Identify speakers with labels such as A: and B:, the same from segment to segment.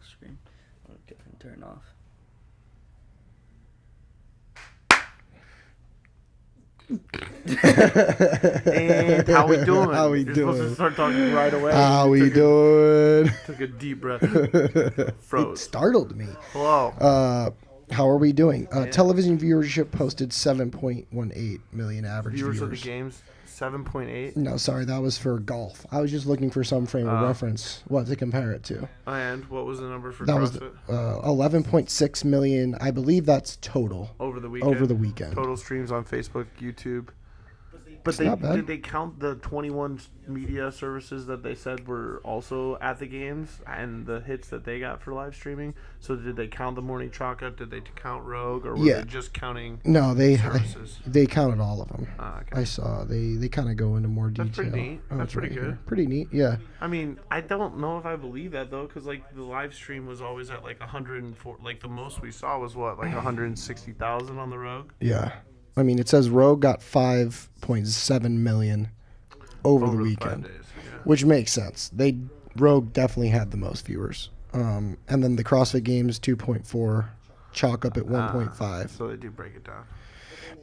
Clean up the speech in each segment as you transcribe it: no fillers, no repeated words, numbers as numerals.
A: screen. I'll get and turn off.
B: And how we doing?
C: How we
B: You're
C: doing?
B: supposed to start talking right away.
C: How we doing?
B: Took a deep breath.
C: It
B: Froze.
C: startled me.
B: Hello.
C: How are we doing? Television viewership posted 7.18 million average
B: Viewers
C: viewers.
B: of the games, 7.8.
C: No, sorry, that was for golf. I was just looking for some frame of reference, what to compare it to.
B: And what was the number for
C: That was
B: CrossFit?
C: 11.6 million. I believe that's total.
B: Over the weekend.
C: Over the weekend.
B: Total streams on Facebook, YouTube. But
C: It's not bad.
B: did they count the 21 media services that they said were also at the games and the hits that they got for live streaming? So did they count the Morning Chalk Up? Did they count Rogue? Or were they just counting
C: No,
B: services?
C: they counted all of them.
B: Okay.
C: I saw they kind of go into more detail.
B: That's pretty neat.
C: Oh,
B: That's
C: it's
B: pretty
C: right
B: good.
C: here. Pretty neat, yeah.
B: I mean, I don't know if I believe that though, because like the live stream was always at like 104. Like the most we saw was what, like 160,000 on the Rogue.
C: Yeah. I mean, it says Rogue got 5.7 million over the
B: 5
C: weekend,
B: days, yeah.
C: which makes sense. Rogue definitely had the most viewers. And then the CrossFit Games 2.4, Chalk Up at 1.5.
B: So they do break it down.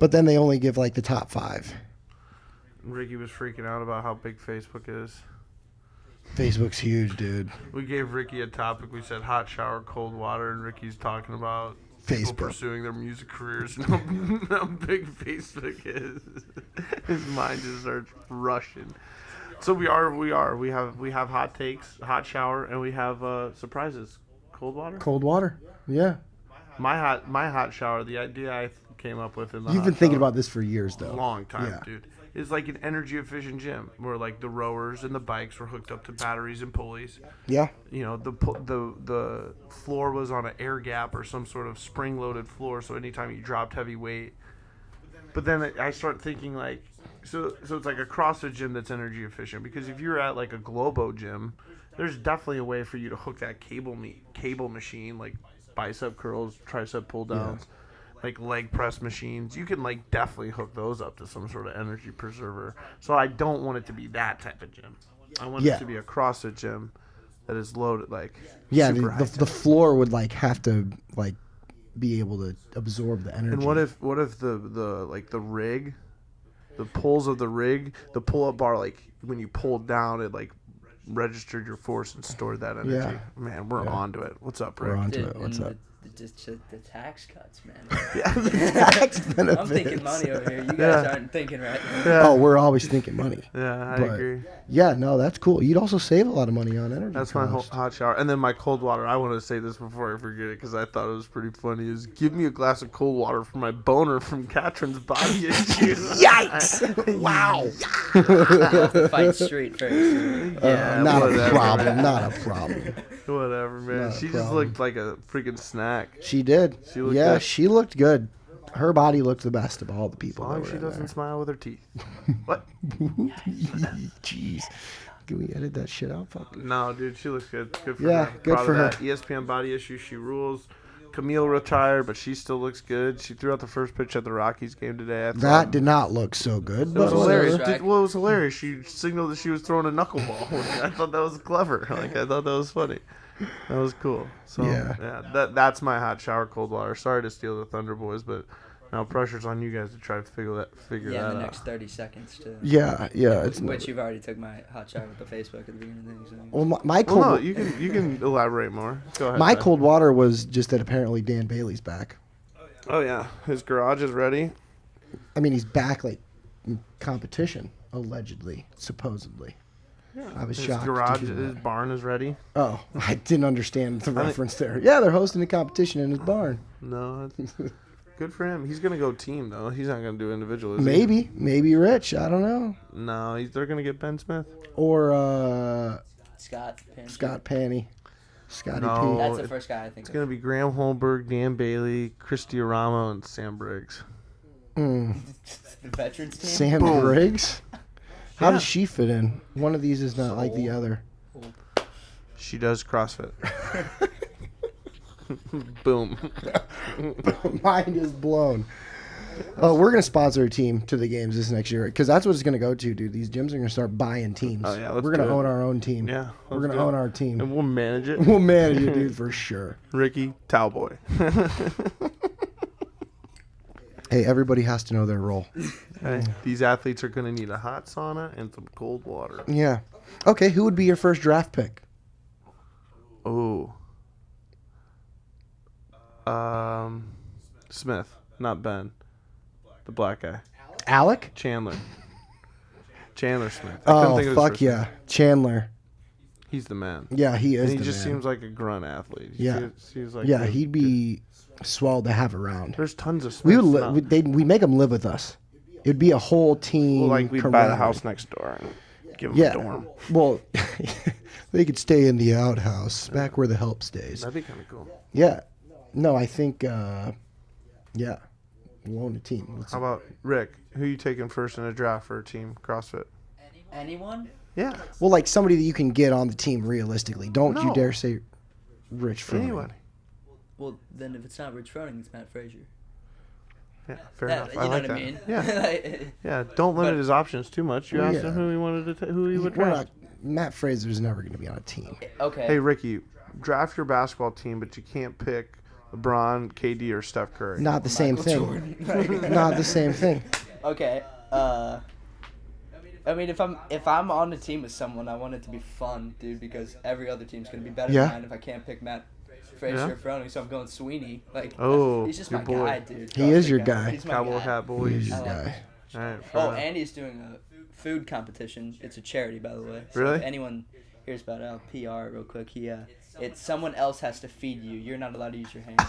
C: But then they only give like the top 5.
B: Ricky was freaking out about how big Facebook is.
C: Facebook's huge, dude.
B: We gave Ricky a topic. We said hot shower, cold water, and Ricky's talking about people
C: Facebook.
B: pursuing their music careers and how big Facebook is. His mind just starts rushing. So we have hot takes, hot shower, and we have surprises. Cold water.
C: Cold water. Yeah.
B: My hot shower. The idea I came up with in the
C: You've been thinking about this for years, though.
B: long time,
C: Yeah.
B: dude. It's like an energy efficient gym where like the rowers and the bikes were hooked up to batteries and pulleys.
C: Yeah.
B: You know, the floor was on an air gap or some sort of spring loaded floor, so anytime you dropped heavy weight. But then I start thinking like, so it's like a CrossFit gym that's energy efficient, because if you're at like a Globo gym, there's definitely a way for you to hook that cable machine, like bicep curls, tricep pull downs. Like leg press machines, you can like definitely hook those up to some sort of energy preserver. So I don't want it to be that type of gym. I want it to be a CrossFit gym that is loaded like super high
C: the floor would like have to like be able to absorb the energy.
B: And what if the like the rig, the pulls of the rig, the pull up bar, like when you pull down, it like registered your force and stored that energy.
C: Yeah.
B: Man, we're onto it. What's up, Rick?
C: We're onto
A: Dude,
C: it. What's
A: and
C: up?
A: The tax cuts, man.
C: Tax benefits.
A: I'm thinking money over here. You guys aren't thinking right.
C: Oh, we're always thinking money.
B: Yeah, I
C: But,
B: agree.
C: Yeah, no, that's cool. You'd also save a lot of money on energy.
B: That's my
C: cost.
B: hot shower. And then my cold water. I want to say this before I forget it because I thought it was pretty funny. Is give me a glass of cold water for my boner from Katrin's body issue.
C: Yikes! Wow.
A: Have to fight straight first.
B: Yeah,
C: Not
B: whatever.
C: a problem. Not a problem.
B: Whatever, man.
C: Not a
B: She just
C: problem.
B: looked like a freaking snack.
C: She did.
B: She looked
C: Yeah,
B: good.
C: she looked good. Her body looked the best of all the
B: As
C: people.
B: long
C: that
B: as she
C: were in
B: doesn't smile with her teeth. What?
C: there. Jeez. Can we edit that shit out? Fuck.
B: No, dude, she looks good. Good for
C: Yeah,
B: her.
C: good
B: Proud
C: for
B: of
C: her.
B: that. ESPN body issue, she rules. Camille retired, but she still looks good. She threw out the first pitch at the Rockies game today. I
C: That
B: thought
C: did not look so good.
B: it was
C: But
B: hilarious.
C: whatever.
B: It was hilarious. She signaled that she was throwing a knuckleball. I thought that was clever. Like I thought that was funny. That was cool. So
C: Yeah.
B: that's my hot shower cold water. Sorry to steal the Thunder Boys, but now pressure's on you guys to try to figure that
A: Yeah, in the
B: out.
A: next 30 seconds too.
C: Yeah. It's
A: Which you've already took my hot shower with the Facebook at the beginning of the thing. So.
C: well, my
B: Well,
C: cold.
B: no, you can elaborate more. Go ahead.
C: My
B: Ty.
C: cold water was just that apparently Dan Bailey's back.
B: Oh yeah, his garage is ready.
C: I mean, he's back like in competition, allegedly, supposedly.
B: Yeah.
C: I was
B: His
C: shocked.
B: garage,
C: to hear
B: his
C: that.
B: barn is ready.
C: Oh, I didn't understand the
B: I think-
C: reference there. Yeah, they're hosting a competition in his barn.
B: No, that's good for him. He's gonna go team though. He's not gonna do individual. Is he?
C: Maybe Rich. I don't know.
B: No, they're gonna get Ben Smith.
C: Or
A: Scott. Pan-
C: Scott Panny. Scotty
B: No.
A: That's the
B: it-
A: first guy I think
B: It's
A: of.
B: gonna be Graham Holmberg, Dan Bailey, Christy Aramo, and Sam Briggs.
C: P.
A: The veterans team.
C: Sam
B: Boom.
C: Briggs. How
B: Yeah.
C: does she fit in? One of these is not like the other.
B: She does CrossFit. Boom.
C: Mind is blown. We're gonna sponsor a team to the games this next year because that's what it's gonna go to, dude. These gyms are gonna start buying teams.
B: Oh, yeah,
C: we're gonna own our own team.
B: Yeah,
C: we're gonna own our team,
B: and we'll manage it.
C: We'll manage it, dude, for sure.
B: Ricky Towboy.
C: Hey, everybody has to know their role.
B: Hey, these athletes are gonna need a hot sauna and some cold water.
C: Yeah. Okay, who would be your first draft pick?
B: Oh. Smith, not Ben. The black guy.
C: Alec?
B: Chandler Smith.
C: Oh, fuck yeah. Chandler.
B: He's the man.
C: Yeah, he is
B: And he
C: the
B: just
C: man.
B: seems like a grunt athlete.
C: Yeah.
B: Seems like
C: Yeah, he'd be swell to have around.
B: There's tons of
C: We
B: Smiths
C: would
B: now.
C: we make him live with us. It'd be a whole team.
B: Well, like we'd buy the
C: camaraderie.
B: house next door and give him
C: Yeah.
B: a dorm.
C: Well, they could stay in the outhouse, back where the help stays.
B: That'd be kind of cool.
C: Yeah. No, I think, yeah. We'll own a team.
B: How about Rick? Who you taking first in a draft for a team CrossFit?
A: Anyone?
B: Yeah.
C: Well, like somebody that you can get on the team realistically. Don't you
B: No.
C: dare say Rich Froning.
B: Anybody.
A: Well, then if it's not Rich Froning, it's Matt Frazier.
B: Yeah, fair
A: That-
B: enough.
A: you
B: I
A: know
B: like
A: what
B: that.
A: I mean?
B: Yeah.
A: Like,
B: Yeah. Don't limit
A: But-
B: his options too much. You
C: Well,
B: asked
C: yeah.
B: him who he wanted to who he would
C: We're
B: draft.
C: not, Matt Fraser's never going to be on a team.
A: okay.
B: Hey Ricky, draft your basketball team, but you can't pick LeBron, KD, or Steph Curry.
C: Not the same
A: Michael
C: thing.
A: Jordan.
C: Not the same thing.
A: Okay. I mean, if I'm on the team with someone, I want it to be fun, dude, because every other team's gonna be better
C: Yeah.
A: than mine if I can't pick Matt Frazier
B: Yeah.
A: or Froning, so I'm going Sweeney. Like,
B: Oh,
A: he's just
B: your
A: my
B: boy.
A: guy, dude.
C: He is
A: CrossFit
C: your guy.
A: He's my
B: Cowboy
A: guy.
B: hat boys.
C: He's
A: I
C: your
A: like
C: guy.
B: All right. Fair
A: Oh,
B: enough.
A: Andy's doing a food competition. It's a charity, by the way. So
B: Really?
A: if anyone hears about it, I'll PR it real quick. It's someone else has to feed you. You're not allowed to use your hands.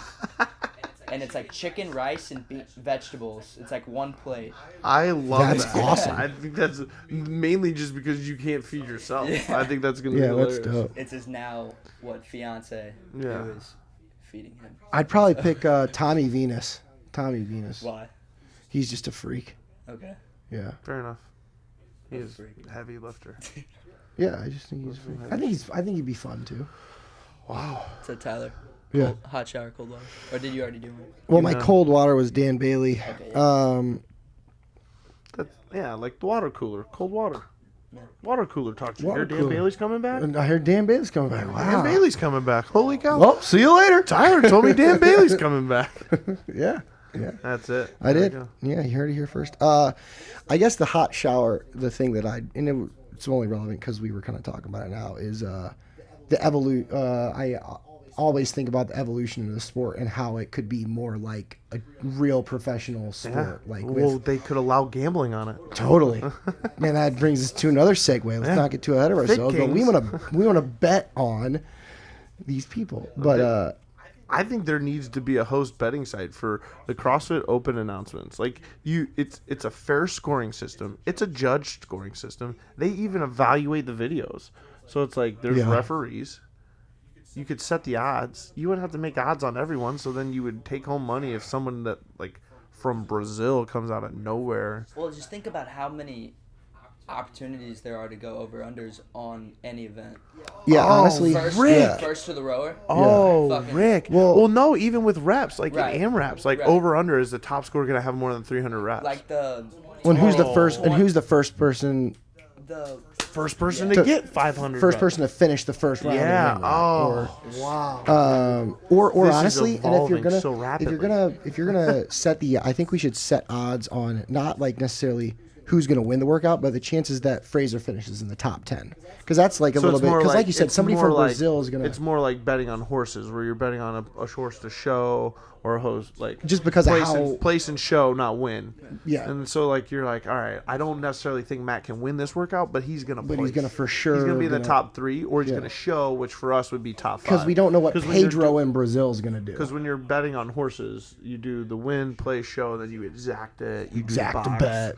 A: And it's like chicken, rice, and vegetables. It's like one plate.
B: I love
C: That's
B: that.
C: awesome.
B: I think that's mainly just because you can't feed yourself.
A: Yeah.
B: I think that's gonna be
C: Yeah,
B: hilarious.
C: that's dope.
A: It's his now fiance
B: Yeah.
A: who is feeding him.
C: I'd probably pick Tommy Venus. Tommy Venus.
A: Why?
C: He's just a freak.
A: Okay.
C: Yeah.
B: Fair enough. He is
A: freak.
B: a heavy lifter.
C: Yeah, I just think he's a freak. I think he'd be fun too.
B: Wow.
A: So Tyler.
C: Yeah.
A: Cold, hot shower, cold water. Or did you already do one?
C: Well, my
B: Yeah.
C: cold water was Dan Bailey.
A: Okay, yeah.
B: Yeah, like the water cooler, cold water.
A: Yeah.
B: Water cooler talk to you.
C: Water
B: Hear Dan
C: cooler.
B: Bailey's coming back?
C: And I heard Dan Bailey's coming back. Wow.
B: Dan Bailey's coming back. Holy cow.
C: Well, see you later.
B: Tyler told me Dan Bailey's coming back.
C: Yeah. Yeah.
B: That's it.
C: I
B: There
C: did.
B: we go.
C: Yeah, you heard it here first. I guess the hot shower, the thing that it's only relevant because we were kind of talking about it now, is the evolution. I always think about the evolution of the sport and how it could be more like a real professional sport.
B: Yeah.
C: Like
B: Well,
C: with,
B: they could allow gambling on it.
C: totally. Man, that brings us to another segue. Let's
B: Yeah.
C: not get too ahead of
B: Fit
C: ourselves. But we
B: Kings.
C: want to bet on these people. But
B: I think there needs to be a host betting site for the CrossFit Open announcements. Like it's a fair scoring system. It's a judged scoring system. They even evaluate the videos. So it's like there's
C: Yeah.
B: referees. You could set the odds. You wouldn't have to make odds on everyone, so then you would take home money if someone that like from Brazil comes out of nowhere.
A: Well, just think about how many opportunities there are to go over unders on any event.
C: yeah,
B: Oh,
C: honestly,
B: Rick.
C: yeah.
A: First to the rower.
B: Oh,
A: Fucking-
B: Rick.
C: Well-
B: Well, no, even with reps, like
A: Right.
B: in AMRAPs, like
A: Right.
B: over under is the top score going to have more than 300 reps.
A: Like the
C: When who's the
B: Oh.
C: first? And who's the first person?
A: the
B: first person
C: To-
B: to get 500
C: First
B: reps.
C: person to finish the first round.
B: Yeah.
C: Of the ring,
B: Oh, wow.
C: or
B: This is
C: honestly, and if
B: evolving
C: you're gonna
B: so
C: if you're gonna set the, I think we should set odds on not like necessarily who's gonna win the workout, but the chances that Fraser finishes in the top 10, because that's like a
B: So
C: little
B: it's
C: bit.
B: more
C: Because like you said,
B: it's
C: somebody
B: more
C: from
B: like-
C: Brazil is gonna
B: It's more like betting on horses, where you're betting on a horse to show or a host like
C: Just because of
B: place and show, not win.
C: Yeah.
B: And so like you're like, all right, I don't necessarily think Matt can win this workout, but he's gonna.
C: But
B: place.
C: he's gonna for sure
B: He's gonna be in the
C: gonna-
B: top 3, or he's
C: Yeah.
B: gonna show, which for us would be top 5.
C: because we don't know what
B: 'Cause when you're
C: Pedro in Brazil is gonna do.
B: Because when you're betting on horses, you do the win, play, show, then you exact it. You do
C: Exact
B: box.
C: bet.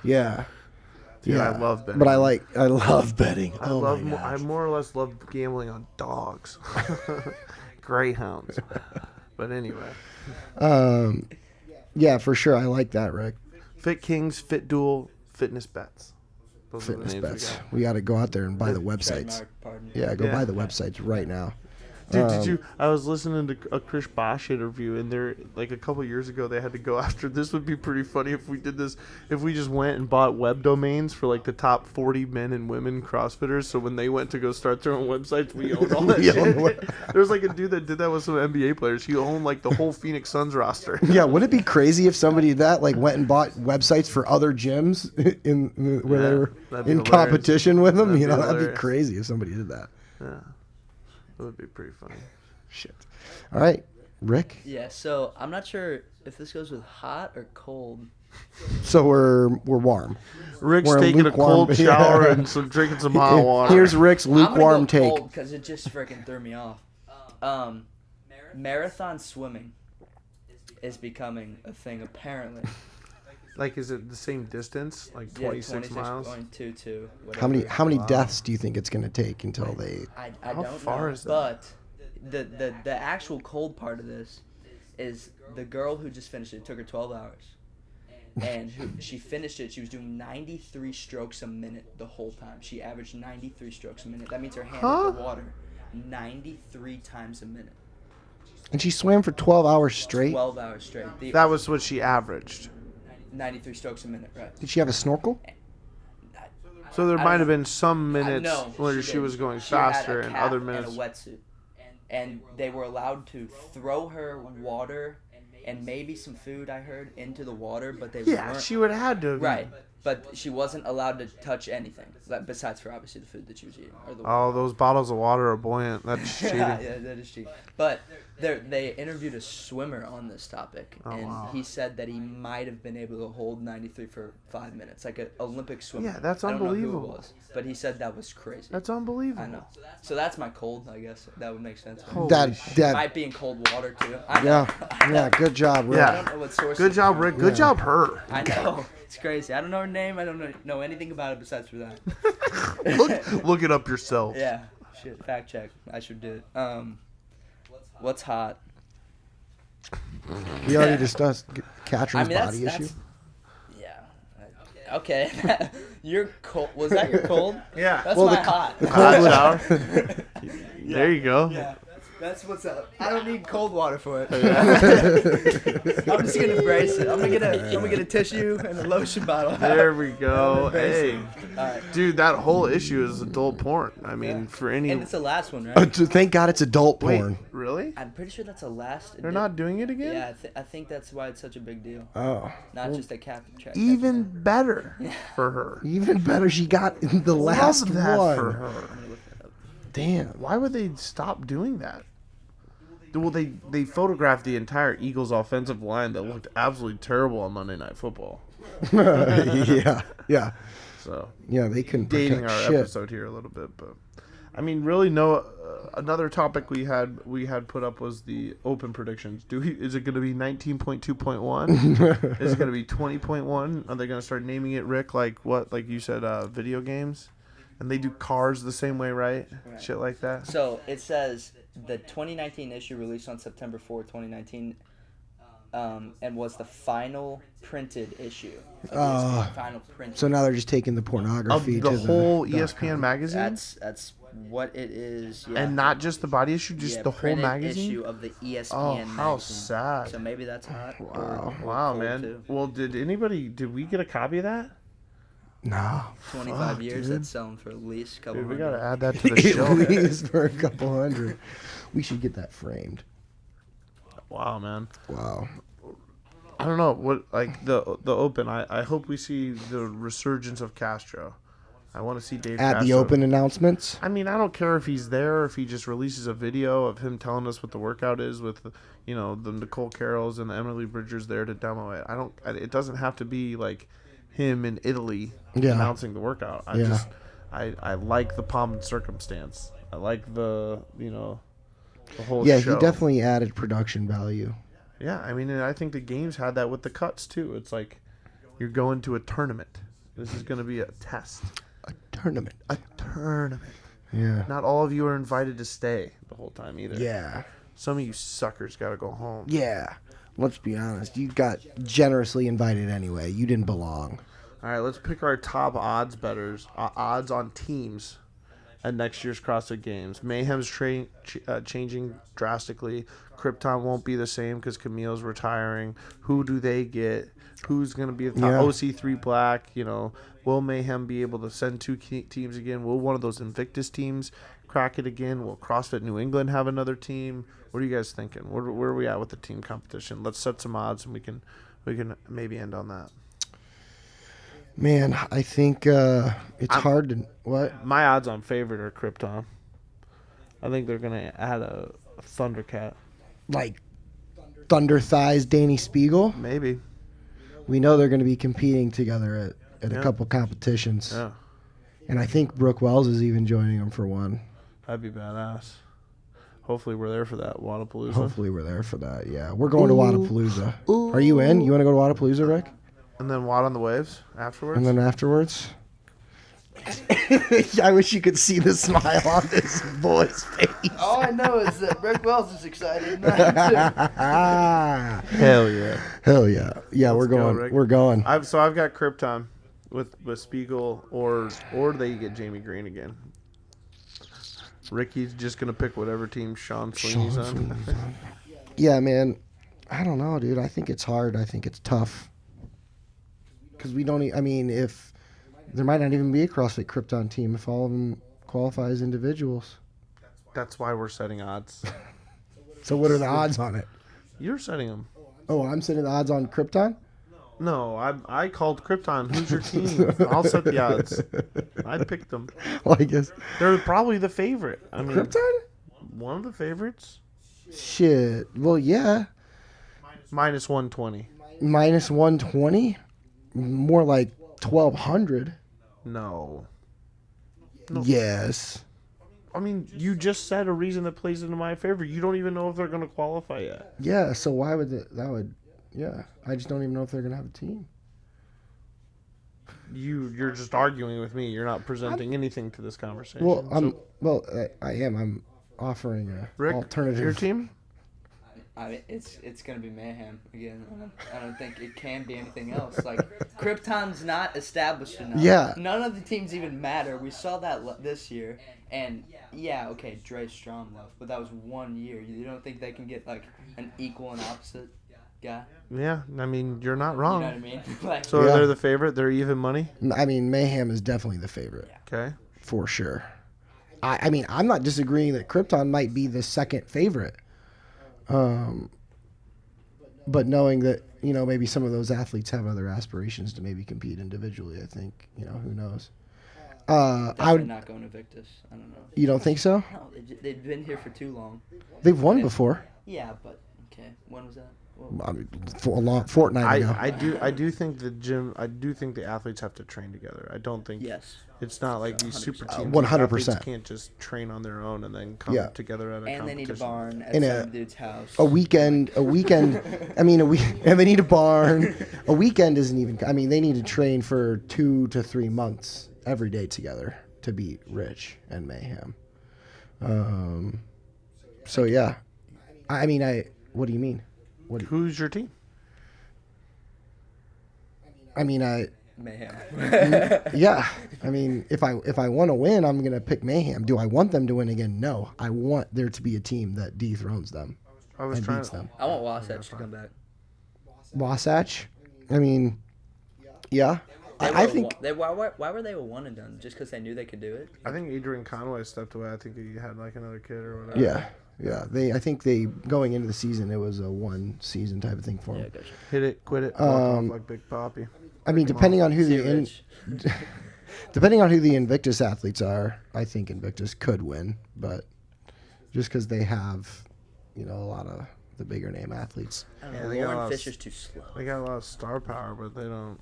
C: Yeah.
B: Dude,
C: yeah.
B: I love betting.
C: But I love betting.
B: I
C: Oh
B: love.
C: my
B: I
C: gosh.
B: more or less love gambling on dogs, greyhounds. But anyway,
C: Yeah, for sure. I like that, Rick.
B: Fit Kings, Fit Duel, Fitness Bets. Those are the
C: Fitness
B: names
C: bets.
B: we got.
C: We got to go out there and buy the websites.
A: trademark, pardon.
C: Yeah, go
B: Yeah.
C: buy the websites right now.
B: Dude, did you? I was listening to a Chris Bosch interview, and they're like a couple years ago they had to go after. This would be pretty funny if we did this. If we just went and bought web domains for like the top 40 men and women CrossFitters, so when they went to go start their own websites, we owned all that shit. There's like a dude that did that with some NBA players. He owned like the whole Phoenix Suns roster.
C: Yeah, would it be crazy if somebody did that like went and bought websites for other gyms where they were in competition with them? That'd be crazy if somebody did that.
B: Yeah, that would be pretty funny.
C: Shit. All right, Rick.
A: Yeah, so I'm not sure if this goes with hot or cold.
C: So we're warm.
B: Rick's
C: We're
B: taking a
C: lukewarm.
B: cold shower and drinking some hot water.
C: Here's Rick's lukewarm take.
A: Because it just freaking threw me off. Marathon swimming is becoming a thing apparently.
B: Like, is it the same distance? Like 26 miles?
A: 26.22.
C: How many deaths do you think it's going to take until they?
A: I
B: How
A: don't
B: far
A: know.
B: is that?
A: But the actual cold part of this is the girl who just finished it. It took her 12 hours. And she finished it. She was doing 93 strokes a minute the whole time. She averaged 93 strokes a minute. That means her hand hit the water 93 times a minute.
C: And she swam for 12 hours straight?
A: 12 hours straight.
B: That was what she averaged.
A: 93 strokes a minute, right?
C: Did she have a snorkel?
B: So there might have been some minutes
A: No,
B: where she
A: didn't.
B: was going
A: She had
B: faster
A: a
B: and
A: cap
B: other minutes.
A: and a wetsuit. And they were allowed to throw her water and maybe some food, I heard, into the water, but they
B: Yeah,
A: weren't.
B: she would have had to.
A: Right. But she wasn't allowed to touch anything, besides for obviously the food that she was eating. Or the
B: Oh, those bottles of water are buoyant. That's cheating.
A: yeah, that is cheating. But they interviewed a swimmer on this topic, and
B: wow.
A: he said that he might have been able to hold 93 for 5 minutes, like an Olympic swimmer.
B: Yeah, that's
A: I don't know who it
B: unbelievable.
A: was, but he said that was crazy.
B: That's unbelievable.
A: I know. So that's my cold, I guess. That would make sense.
B: Holy
C: That
A: Might be in cold water, too. I know.
C: yeah, good job, Rick.
B: Yeah.
A: I don't know what source
B: Good
A: it's
B: job,
A: from.
B: Rick. Good job, her.
A: I know. It's crazy. I don't know her name. I don't know anything about it besides for that.
B: Look it up yourself.
A: Yeah. Shit. Fact check. I should do it. What's hot?
C: We already discussed Catherine's body
A: that's,
C: issue.
A: Yeah. Okay. You're cold. Was that your cold?
B: Yeah.
A: That's
C: Well,
A: my
C: the-
A: hot.
B: Hot shower. There you go.
A: Yeah. That's what's up. I don't need cold water for it. I'm just gonna embrace it. I'm gonna get a tissue and a lotion bottle.
B: There we go. Hey,
A: Alright.
B: dude, that whole issue is adult porn. I mean, for any.
A: And it's the last one, right?
C: Thank God it's adult
B: Wait,
C: porn.
B: really?
A: I'm pretty sure that's the last.
B: They're not doing it again?
A: Yeah, I think that's why it's such a big deal.
C: Oh.
A: Not just a cap check.
B: Even better for her.
C: Even better, she got the last
B: Love that
C: one.
B: for her.
C: Damn.
B: Why would they stop doing that? Well, they photographed the entire Eagles offensive line that looked absolutely terrible on Monday Night Football.
C: yeah.
B: So
C: Yeah, they couldn't
B: dating
C: protect
B: our
C: shit.
B: episode here a little bit, but I mean, really, no. Another topic we had put up was the open predictions. Is it going to be 19.2.1? Is it going to be 20.1? Are they going to start naming it, Rick? Like you said, video games, and they do cars the same way, right? Shit like that.
A: So it says the 2019 issue released on September 4, 2019, and was the final printed issue. Final printed.
C: So now they're just taking the pornography
B: Of the
C: to
B: whole
C: the
B: ESPN magazine,
A: That's what it is. Yeah.
B: and not just the body issue, just the whole
A: printed
B: magazine.
A: issue of the ESPN
B: Oh,
A: magazine.
B: how sad!
A: So maybe that's hot.
C: Wow.
B: Wow,
A: cold
B: man.
A: too.
B: Well, did we get a copy of that?
C: No.
A: 25
C: Fuck,
A: years,
C: dude.
A: that's selling for at least a couple
B: Dude, we
A: hundred.
B: gotta add that to the
C: At
B: show.
C: least for a couple hundred. We should get that framed.
B: Wow, man.
C: Wow.
B: I don't know what the open. I hope we see the resurgence of Castro. I want to see Dave
C: At
B: Castro.
C: the open announcements.
B: I mean, I don't care if he's there or if he just releases a video of him telling us what the workout is with, the Nicole Carrolls and the Emily Bridgers there to demo it. It doesn't have to be like him in Italy announcing the workout. I like the pomp and circumstance. I like the whole
C: Yeah,
B: show.
C: he definitely added production value.
B: Yeah, I mean, and I think the games had that with the cuts too. It's like you're going to a tournament. This is going to be a test.
C: A tournament.
B: A tournament.
C: Yeah.
B: Not all of you are invited to stay the whole time either.
C: Yeah.
B: Some of you suckers got to go home.
C: Yeah. Let's be honest. You got generously invited anyway. You didn't belong.
B: All right, let's pick our top odds bettors. Odds on teams. at next year's CrossFit Games. Mayhem's changing drastically. Krypton won't be the same because Camille's retiring. Who do they get? Who's going to be the top?
C: Yeah.
B: OC3 Black, will Mayhem be able to send two teams again? Will one of those Invictus teams crack it again? Will CrossFit New England have another team? What are you guys thinking? Where are we at with the team competition? Let's set some odds, and we can maybe end on that.
C: Man, I think it's hard to what.
B: My odds on favorite are Krypton. I think they're gonna add a Thundercat.
C: Like Thunder Thighs, Danny Spiegel.
B: Maybe.
C: We know they're going to be competing together at a couple competitions.
B: Yeah.
C: And I think Brooke Wells is even joining them for one.
B: That'd be badass. Hopefully we're there for that Wadapalooza.
C: Hopefully we're there for that. Yeah, we're going to Wadapalooza. Are you in? You want to go to Wadapalooza, Rick?
B: And then Wad on the Waves afterwards.
C: And then afterwards. I wish you could see the smile on this boy's face.
A: All I know is that Rick Wells is excited.
B: Hell yeah.
C: Hell yeah. Yeah, we're going.
B: Rick.
C: We're going.
B: I've got Krypton with Spiegel or they get Jamie Green again. Ricky's just gonna pick whatever team Sean Sweeney's on.
C: Yeah, man. I don't know, dude. I think it's hard. I think it's tough. Because we don't. If there might not even be a CrossFit Krypton team if all of them qualify as individuals.
B: That's why we're setting odds.
C: So what are the odds on it?
B: You're setting them.
C: Oh, I'm setting the odds on Krypton?
B: No, I called Krypton. Who's your team? I'll set the odds. I picked them.
C: Well, I guess.
B: They're probably the favorite.
C: Krypton?
B: One of the favorites.
C: Shit. Well, yeah.
B: Minus 120.
C: Minus 120? More like 1,200.
B: No.
C: Yes.
B: You just said a reason that plays into my favor. You don't even know if they're going to qualify yet.
C: Yeah, so why would yeah. I just don't even know if they're going to have a team.
B: You're just arguing with me. You're not presenting anything to this conversation.
C: Well, I am. I'm offering a
B: Rick,
C: alternative.
B: your team?
A: It's gonna be mayhem again. I don't think it can be anything else. Like Krypton's not established enough.
C: Yeah.
A: None of the teams even matter. We saw that this year, and yeah, okay, Dre's strong enough, but that was 1 year. You don't think they can get like an equal and opposite guy?
B: Yeah, you're not wrong.
A: You know what I mean? Like,
B: So they're the favorite. They're even money.
C: Mayhem is definitely the favorite.
B: Okay.
C: For sure. I'm not disagreeing that Krypton might be the second favorite. But knowing that, maybe some of those athletes have other aspirations to maybe compete individually, I think, who knows.
A: definitely not going to Victus. I don't know.
C: You don't think so?
A: No, they've been here for too long.
C: They've won before.
A: Yeah, but okay. When was that?
C: For a long fortnight ago.
B: I do think I do think the athletes have to train together. I don't think it's not like these super teams.
C: 100%.
B: Athletes can't just train on their own and then come together at a competition.
A: And they need a barn at
C: In
A: some dude's house.
C: a weekend. And they need a barn. A weekend isn't even. They need to train for 2 to 3 months every day together to beat Rich and Mayhem. So yeah, What do you mean?
B: Who's your team?
A: Mayhem.
C: Yeah. If I want to win, I'm gonna pick Mayhem. Do I want them to win again? No. I want there to be a team that dethrones them and beats them.
A: I want Wasatch to come back.
C: Wasatch? Yeah. I think.
A: Why were they a one and done? Just because they knew they could do it?
B: I think Adrian Conway stepped away. I think he had like another kid or whatever.
C: Yeah. I think going into the season, it was a 1 season type of thing for them.
A: Yeah, gotcha.
B: Hit it, quit it, walk off like Big Papi.
C: Depending on who depending on who the Invictus athletes are, I think Invictus could win, but just because they have, a lot of the bigger name athletes.
A: I don't know. Lauren Fisher's too slow.
B: They got a lot of star power, but they don't.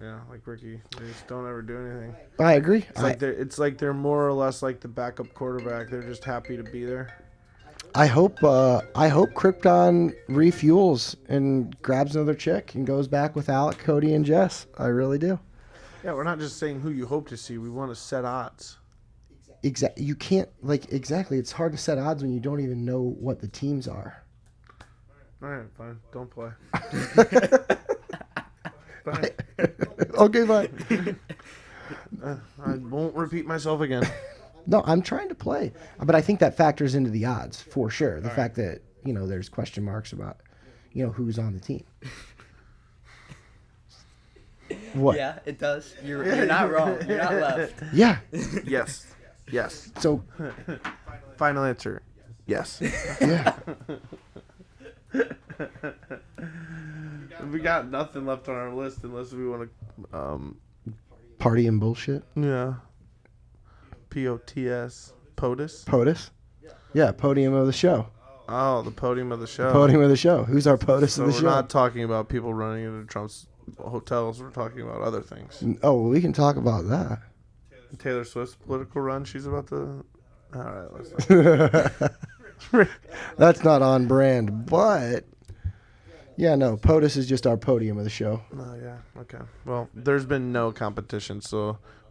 B: Yeah, like Ricky, they just don't ever do anything.
C: I agree.
B: It's like they're more or less like the backup quarterback. They're just happy to be there.
C: I hope Krypton refuels and grabs another chick and goes back with Alec, Cody, and Jess. I really do.
B: Yeah, we're not just saying who you hope to see. We want to set odds.
C: You can't exactly. It's hard to set odds when you don't even know what the teams are.
B: All right, fine. Don't play.
C: Okay, fine.
B: I won't repeat myself again.
C: No, I'm trying to play, but I think that factors into the odds for sure. The fact that there's question marks about who's on the team. What?
A: Yeah, it does. You're not wrong. You're not left.
C: Yeah.
B: Yes. Yes.
C: So
B: Final answer. Yes.
C: yeah.
B: We got nothing left on our list unless we want to.
C: Party and bullshit.
B: Yeah. POTS. POTUS.
C: POTUS. Yeah, podium of the show.
B: Oh, the podium of the show.
C: Podium of the show. Who's our POTUS
B: So
C: of the
B: we're
C: show?
B: not talking about people running into Trump's hotels. We're talking about other things.
C: Oh, well, we can talk about that.
B: Taylor Swift's political run. She's about to. All right, let's.
C: That's not on brand, but yeah, no. POTUS is just our podium of the show.
B: Oh yeah. Okay. Well, there's been no competition,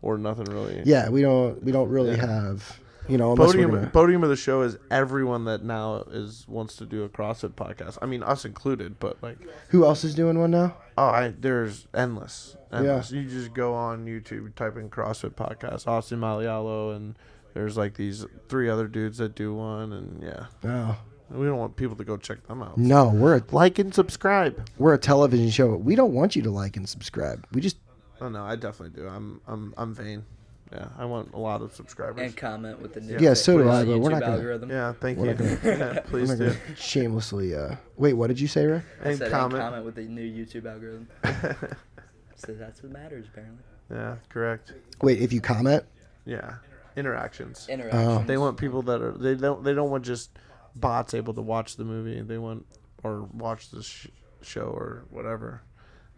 B: or nothing really.
C: Yeah, we don't really have. Unless we're gonna...
B: Podium of the show is everyone that now wants to do a CrossFit podcast. I mean, us included, but like.
C: Who else is doing one now?
B: There's endless. Yeah. You just go on YouTube, type in CrossFit podcast, Austin Malialo, and there's like these 3 other dudes that do one, and yeah.
C: Oh.
B: We don't want people to go check them out.
C: No,
B: like and subscribe.
C: We're a television show. We don't want you to like and subscribe. We just.
B: Oh no, I definitely do. I'm vain. Yeah, I want a lot of subscribers.
A: And comment with the new
C: Yeah, so do I, but
A: YouTube
C: we're not gonna.
A: algorithm.
B: Yeah, thank
C: We're
B: you.
C: not gonna-
B: Yeah, please
C: I'm not
B: do.
C: gonna shamelessly. Wait, what did you say, Ray?
A: I
B: And
A: said
B: comment.
A: and comment with the new YouTube algorithm. So that's what matters, apparently.
B: Yeah, correct.
C: Wait, if you comment.
B: Yeah, interactions.
A: Interactions.
B: They want people that are they don't want just bots able to watch the movie. They want or watch the show or whatever.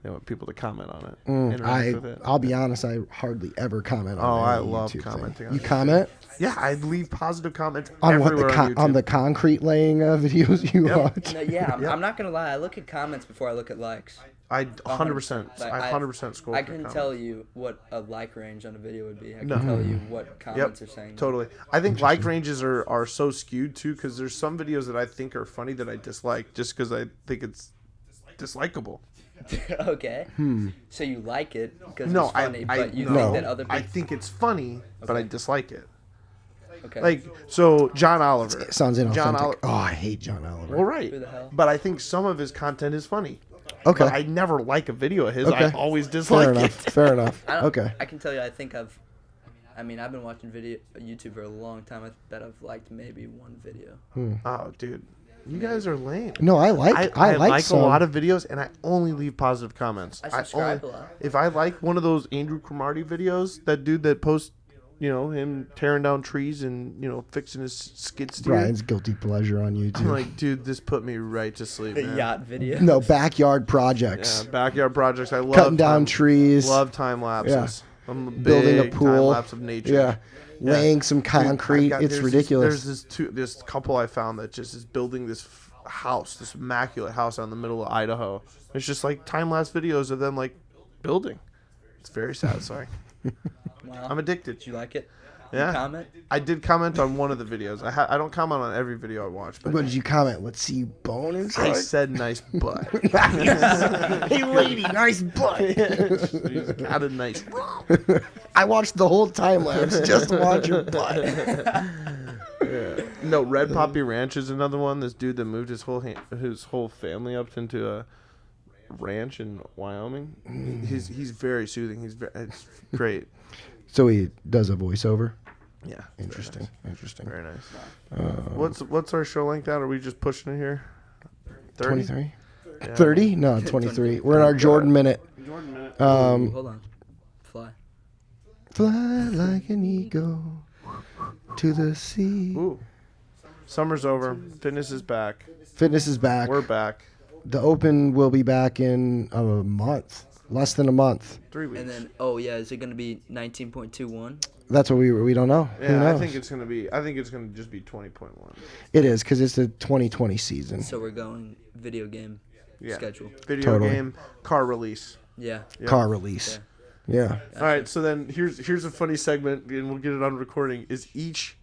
B: They want people to comment on it. Interact with it.
C: I'll be honest. I hardly ever comment on.
B: Oh, I
C: any
B: love
C: YouTube
B: commenting
C: thing.
B: on
C: You
B: it.
C: comment
B: Yeah, I leave positive comments
C: on what
B: everywhere on YouTube.
C: on the concrete laying videos you
B: Yep.
C: watch.
A: No, yeah, I'm not gonna lie. I look at comments before I look at likes.
B: I 100%.
A: Like,
B: I 100% scroll.
A: I
B: through
A: can
B: comments.
A: tell you what a like range on a video would be. I can
B: No.
A: tell you what comments are saying.
B: Totally. I think like ranges are so skewed too because there's some videos that I think are funny that I dislike just because I think it's dislikable.
A: Okay. So you like it because
B: No,
A: it's funny,
B: I
A: but you
B: no.
A: think that other people.
B: I think it's funny, but I
A: Okay.
B: dislike it.
A: Okay.
B: Like so, John Oliver.
C: It sounds inauthentic.
B: John Oliver.
C: Oh, I hate John Oliver.
B: Well, right.
A: Who the hell?
B: But I think some of his content is funny.
C: Okay.
B: But I never like a video of his.
C: Okay.
B: I always dislike
C: Fair
B: it.
C: enough. Fair enough. Okay.
A: I can tell you. I mean, I've been watching YouTube for a long time. I bet I've liked maybe one video.
B: Oh, dude. You guys are lame.
C: No, I like. I like
B: a
C: some.
B: lot of videos, and I only leave positive comments.
A: I subscribe a lot.
B: If I like one of those Andrew Cromartie videos, that dude that posts, him tearing down trees and fixing his skid steer.
C: Brian's guilty pleasure on
B: I'm
C: YouTube.
B: like, dude, this put me right to sleep.
A: The
B: Man.
A: yacht video.
C: No, backyard projects.
B: Yeah, backyard projects. I love
C: Cutting down trees.
B: Love time lapses. I'm a
C: Building a
B: big
C: pool.
B: time lapse of nature.
C: Yeah. Laying some
B: Dude,
C: concrete. It's
B: there's
C: ridiculous.
B: There's this couple I found that just is building this house, this immaculate house out in the middle of Idaho. It's just like time lapse videos of them like building. It's very satisfying.
A: Wow.
B: I'm addicted.
A: Did you like it?
B: Yeah.
A: You comment?
B: I did comment on one of the videos. I don't comment on every video I watch, but
C: What did you comment? Let's see you bone
B: I
C: inside.
B: said nice butt.
C: Hey, lady, nice butt.
B: She's got a nice.
C: I watched the whole time lapse just to watch your butt.
B: No, Red Poppy Ranch is another one. This dude that moved his whole family up into a ranch in Wyoming. He's very soothing. It's great.
C: So he does a voiceover.
B: Yeah.
C: Interesting. Interesting.
B: Very nice. What's our show length at? Are we just pushing it here? 30?
C: 23?
B: Yeah.
C: 30? No, 23. We're in our Jordan minute.
B: Jordan minute.
A: Ooh, hold on. Fly.
C: Fly like an eagle to the sea.
B: Ooh. Summer's over. Fitness is back.
C: Fitness is back.
B: We're back.
C: The Open will be back in a month. Less than a month.
B: 3 weeks.
A: And then, is it going to be 19.21?
C: That's what we don't know. Who
B: Yeah,
C: knows?
B: I think it's gonna just be 20.1.
C: It is because it's the 2020 season.
A: So we're going video game schedule.
B: Video
C: Totally.
B: game car release.
A: Yeah.
B: Yep.
C: Car release. Yeah.
B: All right, so then here's a funny segment, and we'll get it on recording. Is each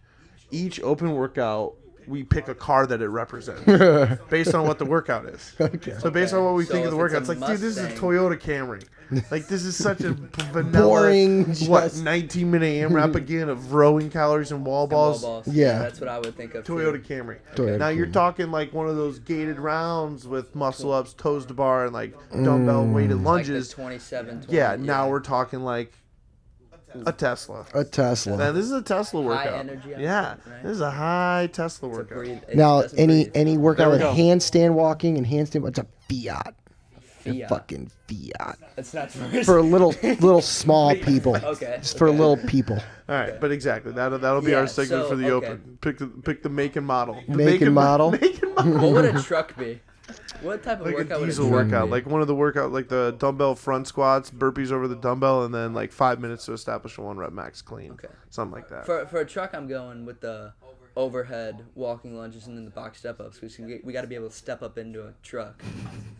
B: open workout we pick a car that it represents based on what the workout is.
C: Okay.
B: So based on what we
A: So
B: think of the
A: if
B: workout,
A: it's
B: it's
A: a
B: like, dude, this is a
A: Mustang-
B: Toyota Camry. Like, this is such a vanilla,
C: Boring,
B: what,
C: just-
B: 19-minute AMRAP again of rowing calories and wall balls.
C: Yeah.
A: That's what I would think of.
B: Toyota
A: too.
B: Camry.
C: Toyota
B: Now you're
C: Camry.
B: talking like one of those gated rounds with muscle ups, toes to bar, and like dumbbell weighted
A: Like the
B: lunges.
A: 27, 20,
B: Yeah, now we're talking like a Tesla.
C: A Tesla.
B: Now this is a Tesla workout.
A: energy
B: Yeah,
A: output, right?
B: this is a high Tesla
A: To
B: workout.
A: breathe. It
C: Now,
A: doesn't
C: any
A: breathe.
C: workout with
B: There we go.
C: handstand walking and handstand, it's a Fiat.
A: Fiat.
C: Fucking Fiat.
A: It's not for
C: For little small people.
A: Okay.
C: It's for little people.
B: All right, but exactly that'll be
A: Yeah,
B: our segment
A: so,
B: for the
A: okay.
B: open. Pick the make and model. The
C: Make and model.
B: Make and model.
A: What would a truck be? What type of
B: Like
A: workout
B: a
A: would
B: diesel
A: a truck
B: workout,
A: be?
B: like one of the workout, like the dumbbell front squats, burpees over the dumbbell, and then like 5 minutes to establish a 1 rep max clean.
A: Okay.
B: Something like that.
A: For a truck, I'm going with the overhead walking lunges and then the box step ups. We got to be able to step up into a truck.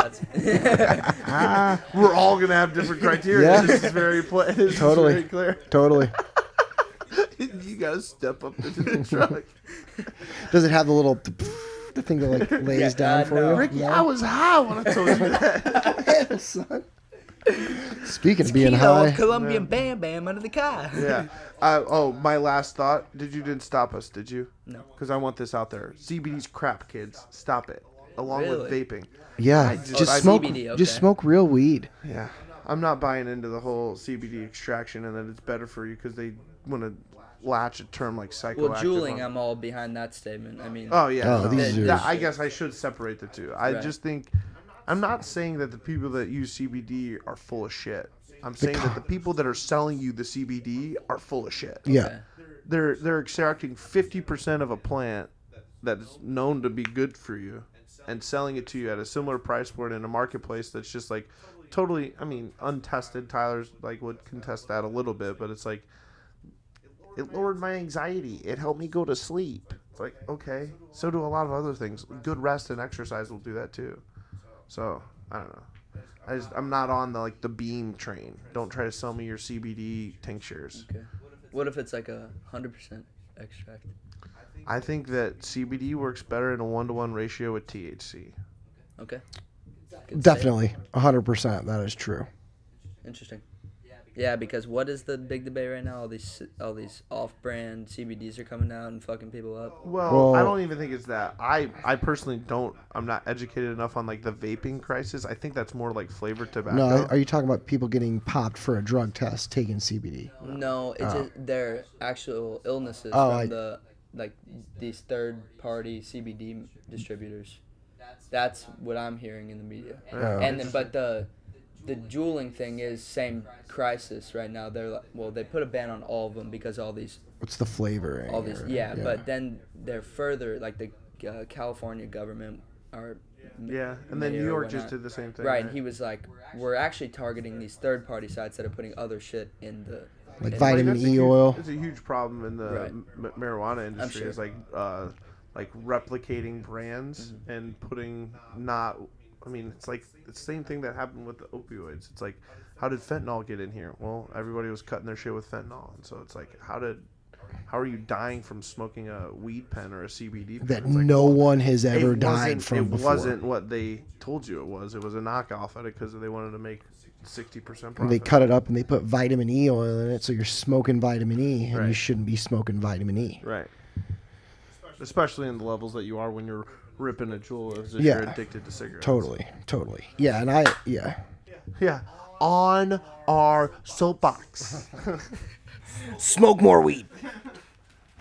A: That's
B: We're all gonna have different criteria.
C: Yeah.
B: This is very
C: Totally.
B: very clear.
C: Totally.
B: You gotta step up into the truck.
C: Does it have the thing that like lays
A: Yeah,
C: down for
A: no.
C: you?
B: Ricky, I was high when I told you that.
C: Yeah, son. Speaking of being
A: Kilo
C: high,
A: of Colombian Bam Bam under the car.
B: Yeah. My last thought. You didn't stop us, did you?
A: No.
B: Because I want this out there. CBD's crap, kids. Stop it. Along with
A: Really?
B: vaping.
C: yeah,
B: just-
C: just
B: I-
C: smoke,
A: CBD, okay.
C: just smoke real weed.
B: Yeah. I'm not buying into the whole CBD extraction and that it's better for you because they want to latch a term like psychoactive.
A: Well, juuling,
B: on-
A: I'm all behind that statement. I mean,
B: Oh yeah.
C: Oh,
B: no.
C: these are-
B: I guess I should separate the two. I
A: Right.
B: just think I'm not saying that the people that use CBD are full of shit. I'm saying that the people that are selling you the CBD are full of shit.
C: Yeah,
A: okay.
B: They're extracting 50% of a plant that is known to be good for you and selling it to you at a similar price point in a marketplace that's just like totally, I mean, untested. Tyler's like would contest that a little bit, but it's like it lowered my anxiety. It helped me go to sleep. It's like, okay, so do a lot of other things. Good rest and exercise will do that too. So, I don't know. I'm not on the beam train. Don't try to sell me your CBD tinctures.
A: Okay. What if it's like 100% extract?
B: I think that CBD works better in a 1-to-1 ratio with THC.
A: Okay. Good
C: definitely, 100%. That is true.
A: statement. Interesting. Yeah, because what is the big debate right now? All these off-brand CBDs are coming out and fucking people up.
B: Well, I don't even think it's that. I personally don't. I'm not educated enough on like the vaping crisis. I think that's more like flavored tobacco.
C: No, are you talking about people getting popped for a drug test taking CBD?
A: No, it's just their actual illnesses
C: Oh,
A: from these third-party CBD distributors. That's what I'm hearing in the media.
C: Oh.
A: And then, but the juuling thing is same crisis right now. They're they put a ban on all of them because all these
C: What's the flavoring?
A: yeah. But then they're further like the California government or
B: Yeah, and then
A: mayor
B: New
A: or
B: York just
A: whatnot.
B: did the same thing.
A: Right, and he was like, we're actually targeting these third-party sites that are putting other shit in the
C: Like
A: in-
C: vitamin
B: That's a
C: E
B: huge-
C: oil.
B: It's a huge problem in the
A: Right.
B: marijuana industry.
A: sure.
B: Is like replicating brands
A: Mm-hmm.
B: and putting not. I mean, it's like the same thing that happened with the opioids. It's like, how did fentanyl get in here? Well, everybody was cutting their shit with fentanyl, and so it's like, how are you dying from smoking a weed pen or a CBD pen?
C: That
B: It's like,
C: no
B: well,
C: one has ever
B: it
C: died
B: wasn't-
C: from
B: it
C: before.
B: wasn't what they told you it was. It was a knockoff at it because they wanted to make 60%
C: And
B: profit.
C: they cut it up and they put vitamin E oil in it, so you're smoking vitamin E, and you
B: Right.
C: shouldn't be smoking vitamin E.
B: Right. Especially in the levels that you are when you're ripping a jewel as if
C: Yeah.
B: you're addicted to cigarettes.
C: Totally. Yeah, and yeah.
B: Yeah. On our soapbox.
C: Smoke more weed.